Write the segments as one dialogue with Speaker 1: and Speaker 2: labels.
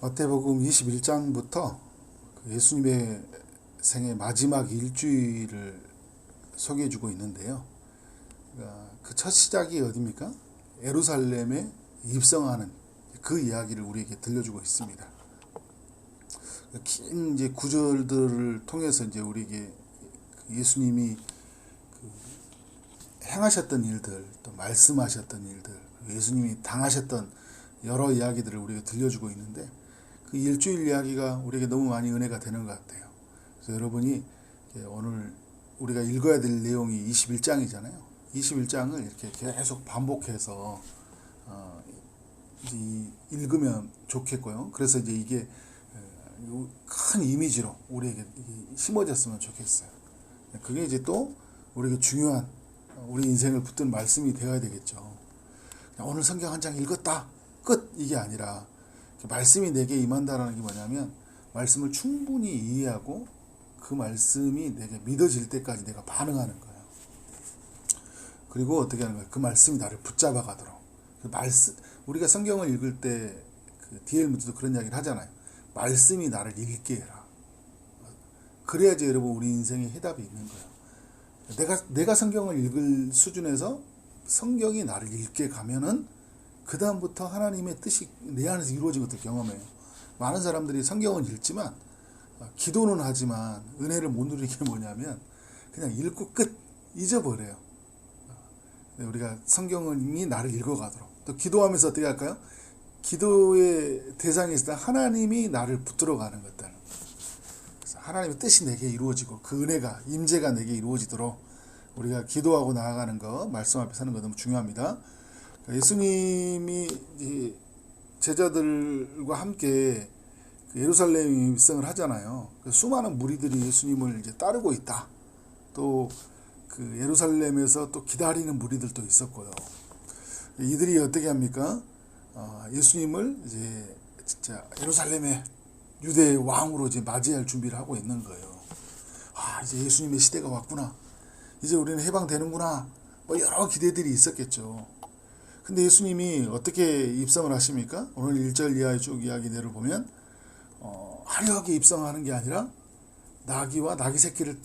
Speaker 1: 마태복음 21장부터 예수님의 생애 마지막 일주일을 소개해주고 있는데요. 그 첫 시작이 어디입니까? 예루살렘에 입성하는 그 이야기를 우리에게 들려주고 있습니다. 긴 이제 구절들을 통해서 이제 우리에게 예수님이 행하셨던 일들, 또 말씀하셨던 일들, 예수님이 당하셨던 여러 이야기들을 우리에게 들려주고 있는데, 그 일주일 이야기가 우리에게 너무 많이 은혜가 되는 것 같아요. 그래서 여러분이 오늘 우리가 읽어야 될 내용이 21장이잖아요. 21장을 이렇게 계속 반복해서 읽으면 좋겠고요. 그래서 이제 이게 큰 이미지로 우리에게 심어졌으면 좋겠어요. 그게 이제 또 우리에게 중요한 우리 인생을 붙든 말씀이 되어야 되겠죠. 오늘 성경 한 장 읽었다, 끝, 이게 아니라 말씀이 내게 임한다라는 게 뭐냐면, 말씀을 충분히 이해하고 그 말씀이 내게 믿어질 때까지 내가 반응하는 거예요. 그리고 어떻게 하는 거예요? 그 말씀이 나를 붙잡아 가도록. 우리가 성경을 읽을 때 D.L. 무드도 그런 이야기를 하잖아요. 말씀이 나를 읽게 해라. 그래야지 여러분 우리 인생에 해답이 있는 거예요. 내가 성경을 읽을 수준에서 성경이 나를 읽게 가면은 그 다음부터 하나님의 뜻이 내 안에서 이루어진 것을 경험해요. 많은 사람들이 성경은 읽지만 기도는 하지만 은혜를 못 누리는 게 뭐냐면 그냥 읽고 끝, 잊어버려요. 우리가 성경이 나를 읽어가도록, 또 기도하면서 어떻게 할까요? 기도의 대상이 있을 때 하나님이 나를 붙들어가는 것들, 그래서 하나님의 뜻이 내게 이루어지고 그 은혜가, 임재가 내게 이루어지도록 우리가 기도하고 나아가는 거, 말씀 앞에 서는 거 너무 중요합니다. 예수님이 제자들과 함께 예루살렘에 입성을 하잖아요. 수많은 무리들이 예수님을 이제 따르고 있다. 또 그 예루살렘에서 또 기다리는 무리들도 있었고요. 이들이 어떻게 합니까? 예수님을 이제 진짜 예루살렘의 유대의 왕으로 이제 맞이할 준비를 하고 있는 거예요. 이제 예수님의 시대가 왔구나. 이제 우리는 해방되는구나. 뭐 여러 기대들이 있었겠죠. 근데 예수님이 어떻게 입성을 하십니까? 오늘 1절 이하의 쭉 이야기를 보면 화려하게 입성하는 게 아니라 나귀와 나귀 새끼를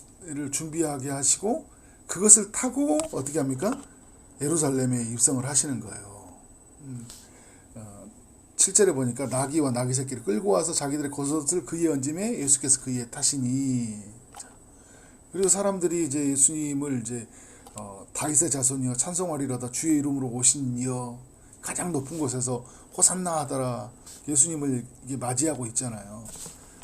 Speaker 1: 준비하게 하시고 그것을 타고 어떻게 합니까? 예루살렘에 입성을 하시는 거예요. 7절에 보니까 나귀와 나귀 새끼를 끌고 와서 자기들의 겉옷을 그이에 얹음에 예수께서 그이에 타시니. 그리고 사람들이 이제 예수님을 이제 다윗의 자손이여 찬송하리로다, 주의 이름으로 오신 이여, 가장 높은 곳에서 호산나 하더라, 예수님을 맞이하고 있잖아요.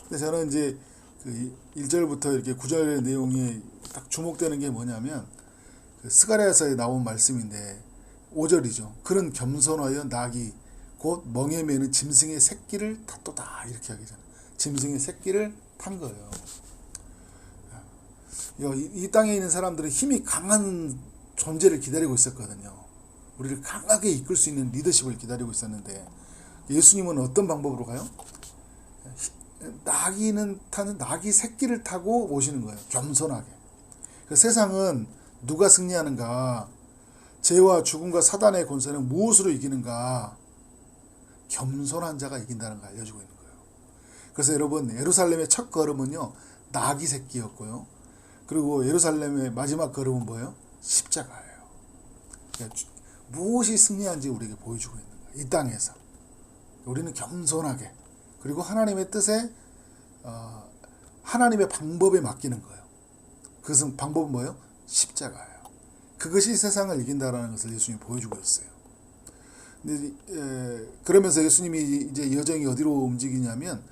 Speaker 1: 근데 저는 이제 그 1절부터 이렇게 9절의 내용이 딱 주목되는 게 뭐냐면, 그 스가랴서에 나온 말씀인데 5절이죠. 그는 겸손하여 나귀 곧 멍에 매는 짐승의 새끼를 탔도다, 이렇게 하기잖아요. 짐승의 새끼를 탄 거예요. 이 땅에 있는 사람들은 힘이 강한 존재를 기다리고 있었거든요. 우리를 강하게 이끌 수 있는 리더십을 기다리고 있었는데, 예수님은 어떤 방법으로 가요? 나귀는 타는 나귀 새끼를 타고 오시는 거예요. 겸손하게. 그 세상은 누가 승리하는가? 죄와 죽음과 사단의 권세는 무엇으로 이기는가? 겸손한 자가 이긴다는 걸 알려주고 있는 거예요. 그래서 여러분, 예루살렘의 첫 걸음은요, 나귀 새끼였고요. 그리고 예루살렘의 마지막 걸음은 뭐예요? 십자가예요. 그러니까 무엇이 승리한지 우리에게 보여주고 있는 거예요. 이 땅에서 우리는 겸손하게, 그리고 하나님의 뜻에 하나님의 방법에 맡기는 거예요. 그것은 방법은 뭐예요? 십자가예요. 그것이 세상을 이긴다라는 것을 예수님이 보여주고 있어요. 근데 그러면서 예수님이 이제 여정이 어디로 움직이냐면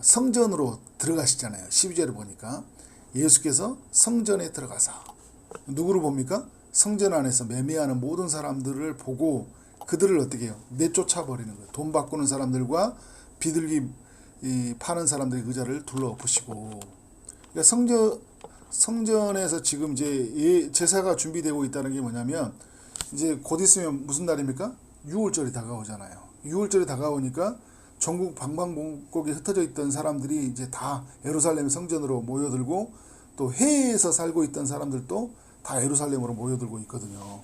Speaker 1: 성전으로 들어가시잖아요. 12절에 보니까 예수께서 성전에 들어가서 누구를 봅니까? 성전 안에서 매매하는 모든 사람들을 보고 그들을 어떻게 해요? 내쫓아 버리는 거예요. 돈 바꾸는 사람들과 비둘기 파는 사람들의 의자를 둘러엎으시고. 그러니까 성전에서 지금 이제 제사가 준비되고 있다는 게 뭐냐면, 이제 곧 있으면 무슨 날입니까? 6월절이 다가오잖아요. 6월절이 다가오니까 전국 방방곡곡에 흩어져 있던 사람들이 이제 다 예루살렘 성전으로 모여들고, 또 해외에서 살고 있던 사람들도 다 예루살렘으로 모여들고 있거든요.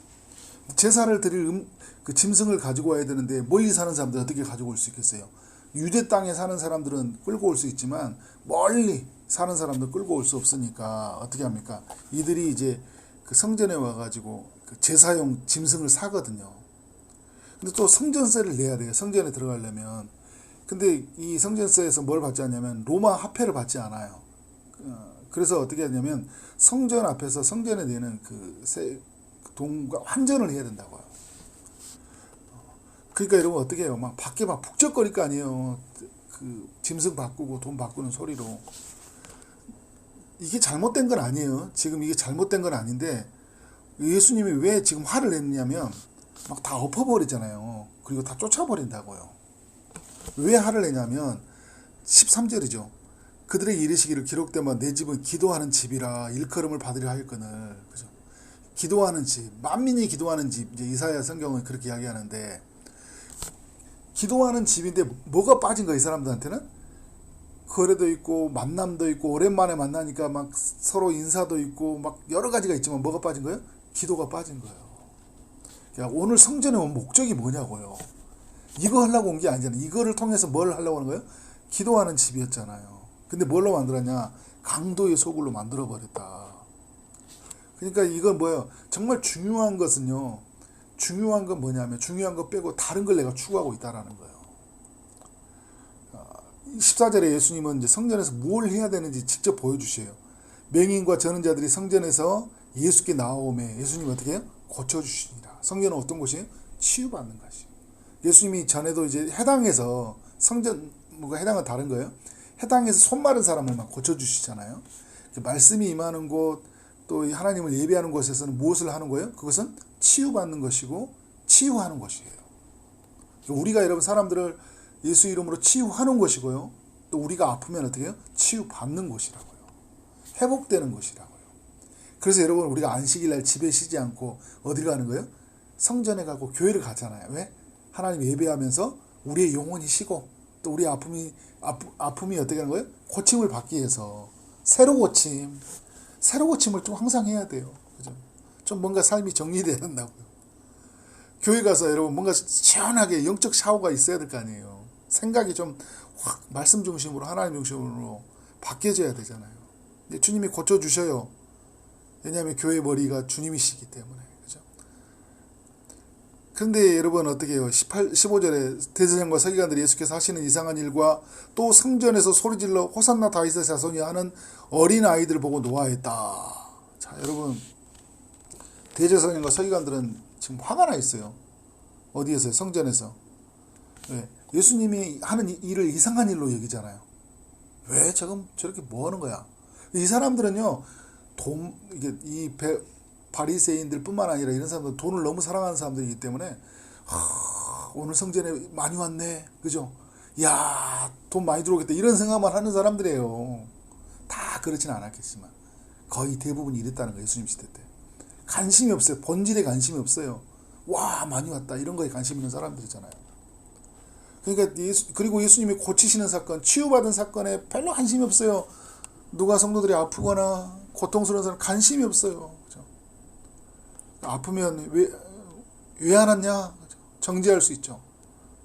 Speaker 1: 제사를 드릴 그 짐승을 가지고 와야 되는데 멀리 사는 사람들 어떻게 가지고 올 수 있겠어요? 유대 땅에 사는 사람들은 끌고 올 수 있지만 멀리 사는 사람들 끌고 올 수 없으니까 어떻게 합니까? 이들이 이제 그 성전에 와가지고 그 제사용 짐승을 사거든요. 근데 또 성전세를 내야 돼요. 성전에 들어가려면. 근데 이 성전세에서 뭘 받지 않냐면 로마 화폐를 받지 않아요. 그래서 어떻게 하냐면 성전 앞에서 성전에 내는 그 돈과 환전을 해야 된다고요. 그러니까 여러분 어떻게 해요? 막 밖에 막 북적거릴 거 아니에요. 그 짐승 바꾸고 돈 바꾸는 소리로. 이게 잘못된 건 아니에요. 지금 이게 잘못된 건 아닌데 예수님이 왜 지금 화를 냈냐면 막 다 엎어버리잖아요. 그리고 다 쫓아버린다고요. 왜 화를 내냐면 13절이죠. 그들에게 이르시기를 기록되면 내 집은 기도하는 집이라 일컬음을 받으려 하였거늘. 그죠? 기도하는 집, 만민이 기도하는 집. 이제 이사야 성경은 그렇게 이야기하는데 기도하는 집인데 뭐가 빠진 거야 이 사람들한테는? 거래도 있고 만남도 있고 오랜만에 만나니까 막 서로 인사도 있고 막 여러 가지가 있지만 뭐가 빠진 거예요? 기도가 빠진 거예요. 야, 오늘 성전에 온 목적이 뭐냐고요. 이거 하려고 온 게 아니잖아요. 이거를 통해서 뭘 하려고 하는 거예요? 기도하는 집이었잖아요. 근데 뭘로 만들었냐? 강도의 소굴로 만들어버렸다. 그러니까 이건 뭐예요? 정말 중요한 것은요. 중요한 건 뭐냐면 중요한 거 빼고 다른 걸 내가 추구하고 있다라는 거예요. 14절에 예수님은 이제 성전에서 뭘 해야 되는지 직접 보여주셔요. 맹인과 저는 자들이 성전에서 예수께 나오매 예수님 어떻게 해요? 고쳐주시니라. 성전은 어떤 곳이에요? 치유받는 것이에요. 예수님이 전에도 이제 해당에서 성전 뭐가 해당은 다른 거예요. 해당에서 손 마른 사람을 막 고쳐주시잖아요. 말씀이 임하는 곳, 또 하나님을 예배하는 곳에서는 무엇을 하는 거예요? 그것은 치유받는 것이고 치유하는 것이에요. 우리가 여러분 사람들을 예수 이름으로 치유하는 것이고요. 또 우리가 아프면 어떻게 해요? 치유받는 것이라고요. 회복되는 것이라고요. 그래서 여러분 우리가 안식일날 집에 쉬지 않고 어디를 가는 거예요? 성전에 가고 교회를 가잖아요. 왜? 하나님 예배하면서 우리의 영혼이 쉬고 또 우리 아픔이 어떻게 하는 거예요? 고침을 받기 위해서 새로 고침을 좀 항상 해야 돼요. 그죠? 좀 뭔가 삶이 정리돼야 된다고요. 교회 가서 여러분 뭔가 시원하게 영적 샤워가 있어야 될 거 아니에요. 생각이 좀 확 말씀 중심으로 하나님 중심으로 바뀌어져야 되잖아요. 근데 주님이 고쳐주셔요. 왜냐하면 교회 머리가 주님이시기 때문에. 그죠? 그런데 여러분 어떻게 해요? 15절에 대제사장과 서기관들이 예수께서 하시는 이상한 일과 또 성전에서 소리질러 호산나 다윗의 자손이 하는 어린 아이들을 보고 노하였다. 자 여러분 대제사장과 서기관들은 지금 화가 나 있어요. 어디에서요? 성전에서. 왜? 예수님이 하는 일을 이상한 일로 여기잖아요. 왜 저렇게 뭐 하는 거야? 이 사람들은요, 바리새인들 뿐만 아니라 이런 사람들 돈을 너무 사랑하는 사람들이기 때문에, 오늘 성전에 많이 왔네. 그죠? 야, 돈 많이 들어오겠다. 이런 생각만 하는 사람들이에요. 다 그렇진 않았겠지만. 거의 대부분이 이랬다는 거예요. 예수님 시대 때. 관심이 없어요. 본질에 관심이 없어요. 와, 많이 왔다. 이런 거에 관심 있는 사람들이잖아요. 그러니까 그리고 예수님이 고치시는 사건, 치유받은 사건에 별로 관심이 없어요. 누가 성도들이 아프거나 고통스러운 사람 관심이 없어요. 그죠? 아프면 왜 안 왔냐? 정죄할 수 있죠.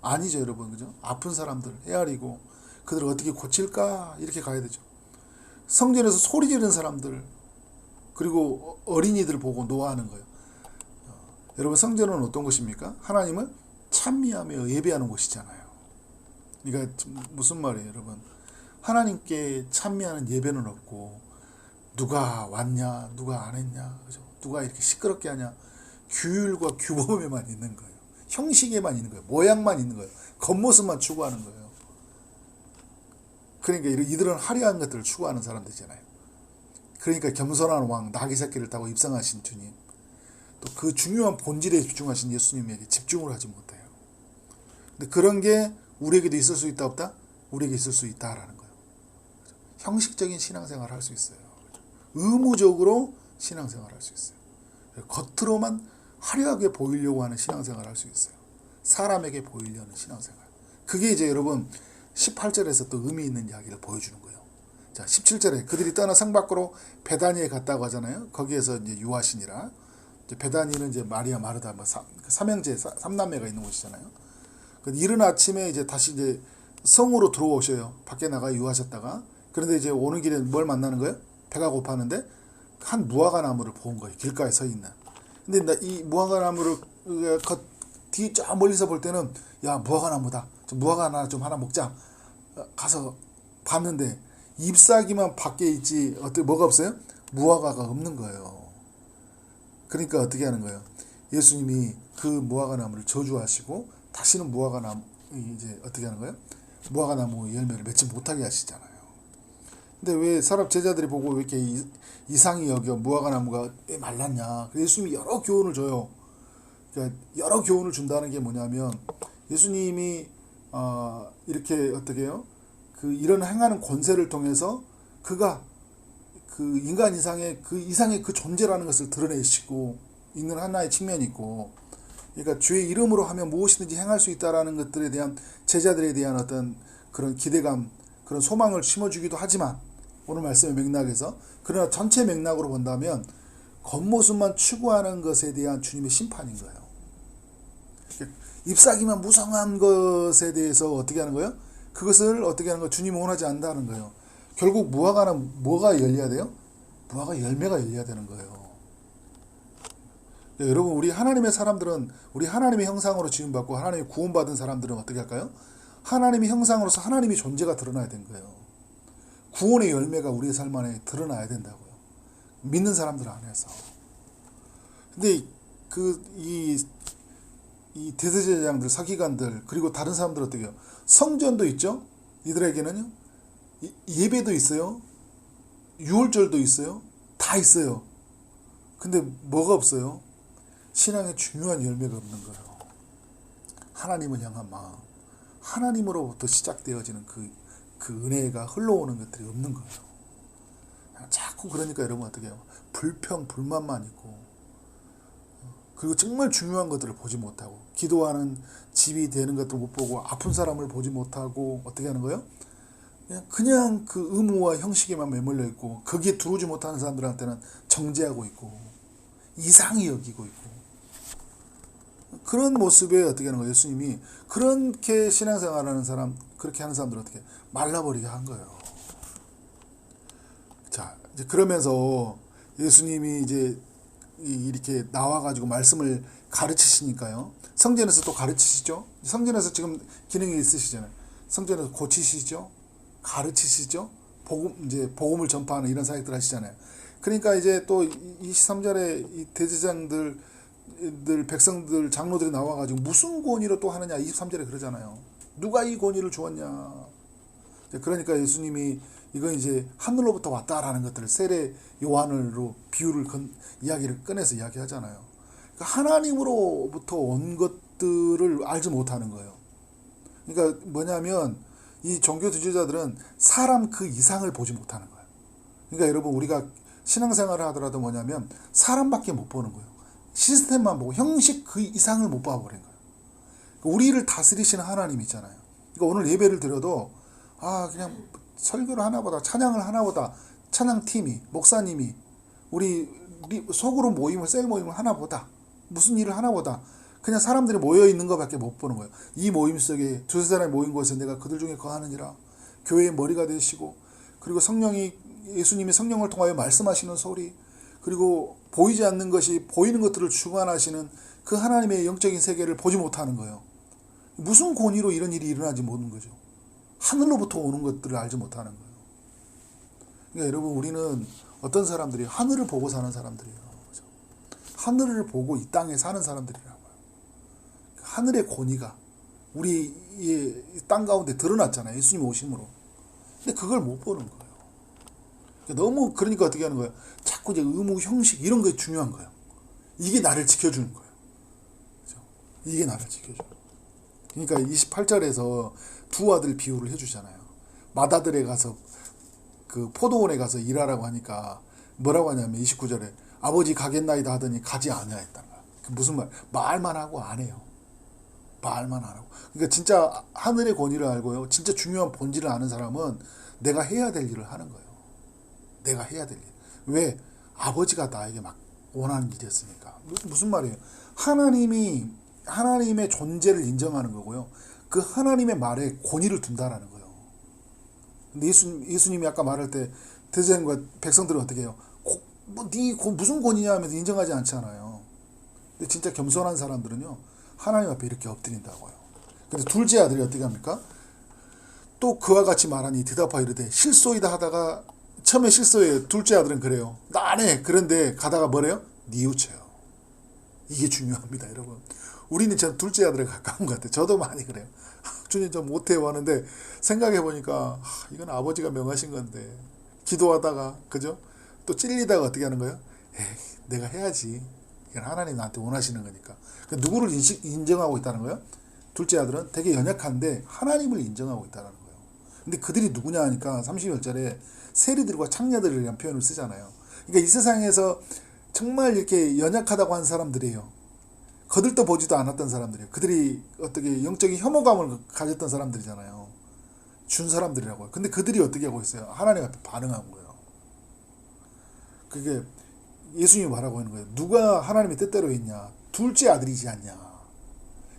Speaker 1: 아니죠, 여러분. 그죠? 아픈 사람들 헤아리고 그들을 어떻게 고칠까? 이렇게 가야 되죠. 성전에서 소리 지르는 사람들 그리고 어린이들 보고 노하는 거예요. 여러분 성전은 어떤 곳입니까? 하나님을 찬미하며 예배하는 곳이잖아요. 그러니까 무슨 말이에요, 여러분? 하나님께 찬미하는 예배는 없고 누가 왔냐, 누가 안 했냐, 그죠? 누가 이렇게 시끄럽게 하냐, 규율과 규범에만 있는 거예요. 형식에만 있는 거예요. 모양만 있는 거예요. 겉모습만 추구하는 거예요. 그러니까 이들은 화려한 것들을 추구하는 사람들이잖아요. 그러니까 겸손한 왕 나귀 새끼를 타고 입성하신 주님, 또 그 중요한 본질에 집중하신 예수님에게 집중을 하지 못해요. 근데 그런 게 우리에게도 있을 수 있다 없다? 우리에게 있을 수 있다라는 거예요. 형식적인 신앙생활을 할 수 있어요. 의무적으로 신앙생활을 할 수 있어요. 겉으로만 화려하게 보이려고 하는 신앙생활을 할 수 있어요. 사람에게 보이려는 신앙생활. 그게 이제 여러분 18절에서 또 의미 있는 이야기를 보여주는 거예요. 자, 17절에 그들이 떠나 성 밖으로 베다니에 갔다고 하잖아요. 거기에서 이제 유하시니라. 베다니는 이제 마리아, 마르다, 삼형제, 삼남매가 있는 곳이잖아요. 이른 아침에 이제 다시 이제 성으로 들어오셔요. 밖에 나가 유하셨다가. 그런데 이제 오는 길에 뭘 만나는 거예요? 배가 고팠는데 한 무화과 나무를 본 거예요. 길가에 서 있는. 근데 이 무화과 나무를 뒤 쫙 멀리서 볼 때는 야, 무화과 나무다. 무화과 하나 먹자. 가서 봤는데 잎사귀만 밖에 있지 뭐가 없어요? 무화과가 없는 거예요. 그러니까 어떻게 하는 거예요? 예수님이 그 무화과 나무를 저주하시고 다시는 무화과 나무 이제 어떻게 하는 거예요? 무화과 나무 열매를 맺지 못하게 하시잖아요. 근데 왜 사람 제자들이 보고 왜 이렇게 이상히 여겨 무화과 나무가 왜 말랐냐? 예수님이 여러 교훈을 줘요. 그러니까 여러 교훈을 준다는 게 뭐냐면 예수님이 이렇게 어떻게 해요? 그 이런 행하는 권세를 통해서 그가 그 인간 이상의 그 존재라는 것을 드러내시고 있는 하나의 측면이 있고, 그러니까 주의 이름으로 하면 무엇이든지 행할 수 있다라는 것들에 대한 제자들에 대한 어떤 그런 기대감, 그런 소망을 심어주기도 하지만 오늘 말씀의 맥락에서 그러나 전체 맥락으로 본다면 겉모습만 추구하는 것에 대한 주님의 심판인 거예요. 잎사귀만 무성한 것에 대해서 어떻게 하는 거예요? 그것을 어떻게 하는 거예요? 주님은 원하지 않는다는 거예요. 결국 무화과는 뭐가 열려야 돼요? 무화과 열매가 열려야 되는 거예요. 여러분, 우리 하나님의 사람들은, 우리 하나님의 형상으로 지음받고 하나님의 구원받은 사람들은 어떻게 할까요? 하나님의 형상으로서 하나님의 존재가 드러나야 되는 거예요. 구원의 열매가 우리의 삶 안에 드러나야 된다고요. 믿는 사람들 안에서. 근데 이 대제사장들, 서기관들, 그리고 다른 사람들 어떻게 해요? 성전도 있죠? 이들에게는요. 예배도 있어요. 유월절도 있어요. 다 있어요. 근데 뭐가 없어요? 신앙의 중요한 열매가 없는 거예요. 하나님을 향한 마음, 하나님으로부터 시작되어지는 그 은혜가 흘러오는 것들이 없는 거예요. 자꾸 그러니까 여러분 어떻게 해요? 불평, 불만만 있고, 그리고 정말 중요한 것들을 보지 못하고, 기도하는 집이 되는 것도 못 보고, 아픈 사람을 보지 못하고, 어떻게 하는 거예요? 그냥 그 의무와 형식에만 매몰려 있고, 거기에 들어오지 못하는 사람들한테는 정죄하고 있고, 이상히 여기고 있고, 그런 모습에 어떻게 하는 거예요? 예수님이 그렇게 신앙생활하는 사람, 그렇게 하는 사람들을 어떻게 말라버리게 한 거예요. 자, 이제 그러면서 예수님이 이제 이렇게 나와가지고 말씀을 가르치시니까요. 성전에서 또 가르치시죠. 성전에서 지금 기능이 있으시잖아요. 성전에서 고치시죠. 가르치시죠. 복음을 전파하는 이런 사역들 하시잖아요. 그러니까 이제 또 23절에 이 대제사장들, 백성들, 장로들이 나와가지고 무슨 권위로 또 하느냐, 23절에 그러잖아요. 누가 이 권위를 주었냐. 그러니까 예수님이 이건 이제 하늘로부터 왔다라는 것들을 세례 요한으로 이야기를 꺼내서 이야기하잖아요. 그러니까 하나님으로부터 온 것들을 알지 못하는 거예요. 그러니까 뭐냐면 이 종교 지도자들은 사람 그 이상을 보지 못하는 거예요. 그러니까 여러분, 우리가 신앙생활을 하더라도 뭐냐면 사람밖에 못 보는 거예요. 시스템만 보고 형식 그 이상을 못 봐버린 거예요. 우리를 다스리시는 하나님 있잖아요. 그러니까 오늘 예배를 드려도 그냥 설교를 하나보다, 찬양을 하나보다, 찬양팀이, 목사님이 우리 속으로 모임을, 셀 모임을 하나보다, 무슨 일을 하나보다 그냥 사람들이 모여있는 것밖에 못 보는 거예요. 이 모임 속에 두세 사람이 모인 곳에 내가 그들 중에 거하느니라. 교회의 머리가 되시고, 그리고 예수님이 성령을 통하여 말씀하시는 소리, 그리고 보이지 않는 것이 보이는 것들을 주관하시는 그 하나님의 영적인 세계를 보지 못하는 거예요. 무슨 권위로 이런 일이 일어나지 못하는 거죠. 하늘로부터 오는 것들을 알지 못하는 거예요. 그러니까 여러분, 우리는 어떤 사람들이 하늘을 보고 사는 사람들이에요. 그렇죠? 하늘을 보고 이 땅에 사는 사람들이라고요. 하늘의 권위가 우리의 땅 가운데 드러났잖아요. 예수님 오심으로. 근데 그걸 못 보는 거예요. 그러니까 어떻게 하는 거예요? 자꾸 이제 의무, 형식, 이런 게 중요한 거예요. 이게 나를 지켜주는 거예요. 그렇죠? 이게 나를 지켜주는 거예요. 그러니까 28절에서 두 아들 비유를 해주잖아요. 맏아들에 가서 그 포도원에 가서 일하라고 하니까 뭐라고 하냐면 29절에 아버지 가겠나이다 하더니 가지 아니하였다는 거야. 무슨 말만 하고 안 해요. 말만 안 하고. 그러니까 진짜 하늘의 권위를 알고요. 진짜 중요한 본질을 아는 사람은 내가 해야 될 일을 하는 거예요. 내가 해야 될 일. 왜? 아버지가 나에게 막 원하는 일이었으니까. 무슨 말이에요? 하나님의 존재를 인정하는 거고요. 그 하나님의 말에 권위를 둔다라는 거예요. 근데 예수님이 아까 말할 때 대제사장과 백성들은 어떻게 해요? 무슨 권위냐 하면서 인정하지 않잖아요. 근데 진짜 겸손한 사람들은요, 하나님 앞에 이렇게 엎드린다고요. 근데 둘째 아들이 어떻게 합니까? 또 그와 같이 말하니 대답하여 이르되 실소이다 하다가, 처음에 실소예요. 둘째 아들은 그래요. 나 안 해. 그런데 가다가 뭐래요? 뉘우쳐요. 이게 중요합니다, 여러분. 우리는 전 둘째 아들에 가까운 것 같아요. 저도 많이 그래요. 주님 좀 못해요 하는데 생각해보니까 이건 아버지가 명하신 건데, 기도하다가 그죠? 또 찔리다가 어떻게 하는 거예요? 에이, 내가 해야지. 이건 하나님 나한테 원하시는 거니까. 누구를 인정하고 있다는 거예요? 둘째 아들은 되게 연약한데 하나님을 인정하고 있다는 거예요. 근데 그들이 누구냐 하니까 31절에 세리들과 창녀들이라는 표현을 쓰잖아요. 그러니까 이 세상에서 정말 이렇게 연약하다고 하는 사람들이에요. 거들떠 보지도 않았던 사람들이에요. 그들이 어떻게 영적인 혐오감을 가졌던 사람들이잖아요. 준 사람들이라고요. 근데 그들이 어떻게 하고 있어요? 하나님 앞에 반응한 거예요. 그게 예수님이 말하고 있는 거예요. 누가 하나님의 뜻대로 했냐? 둘째 아들이지 않냐?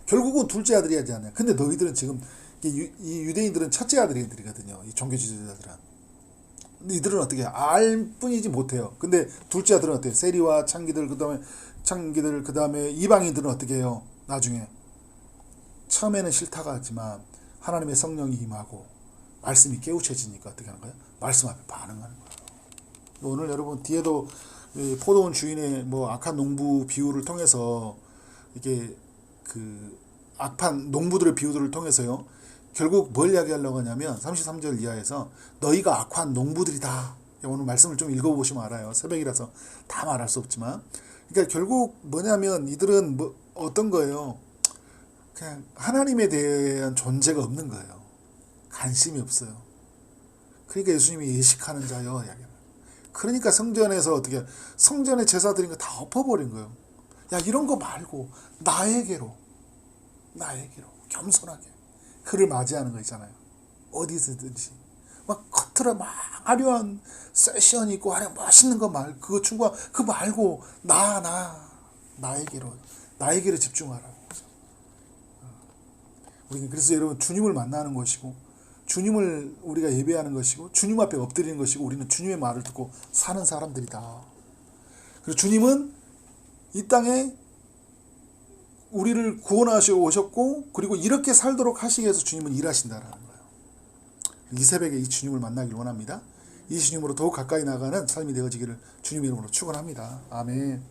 Speaker 1: 결국은 둘째 아들이 하지 않냐? 근데 너희들은 지금 이 유대인들은 첫째 아들이거든요. 이 종교 지도자들은. 근데 이들은 어떻게 알 뿐이지 못해요. 근데 둘째 아들은 어때요? 세리와 창기들 그다음에 이방인들은 어떻게 해요? 나중에 처음에는 싫다가 하지만 하나님의 성령이 임하고 말씀이 깨우쳐지니까 어떻게 하는 거예요? 말씀 앞에 반응하는 거예요. 오늘 여러분 뒤에도 포도원 주인의 악한 농부 비유를 통해서 이게 그 악한 농부들의 비유들을 통해서요, 결국 뭘 이야기하려고 하냐면 33절 이하에서 너희가 악한 농부들이다. 오늘 말씀을 좀 읽어보시면 알아요. 새벽이라서 다 말할 수 없지만, 그러니까 결국 뭐냐면 이들은 어떤 거예요? 그냥 하나님에 대한 존재가 없는 거예요. 관심이 없어요. 그러니까 예수님이 예식하는 자여. 그러니까 성전에서 어떻게 성전에 제사 드린 거 다 엎어버린 거예요. 야, 이런 거 말고 나에게로 겸손하게 그를 맞이하는 거 있잖아요. 어디서든지 막 겉으로 막 화려한 세션이 있고 화려한 멋있는 거 그거 충분한 그거 말고 나에게로 집중하라고. 우리는 그래서 여러분 주님을 만나는 것이고, 주님을 우리가 예배하는 것이고, 주님 앞에 엎드리는 것이고, 우리는 주님의 말을 듣고 사는 사람들이다. 그리고 주님은 이 땅에 우리를 구원하시고 오셨고, 그리고 이렇게 살도록 하시기 위해서 주님은 일하신다라는 거예요. 이 새벽에 이 주님을 만나길 원합니다. 이 주님으로 더욱 가까이 나가는 삶이 되어지기를 주님의 이름으로 축원합니다. 아멘.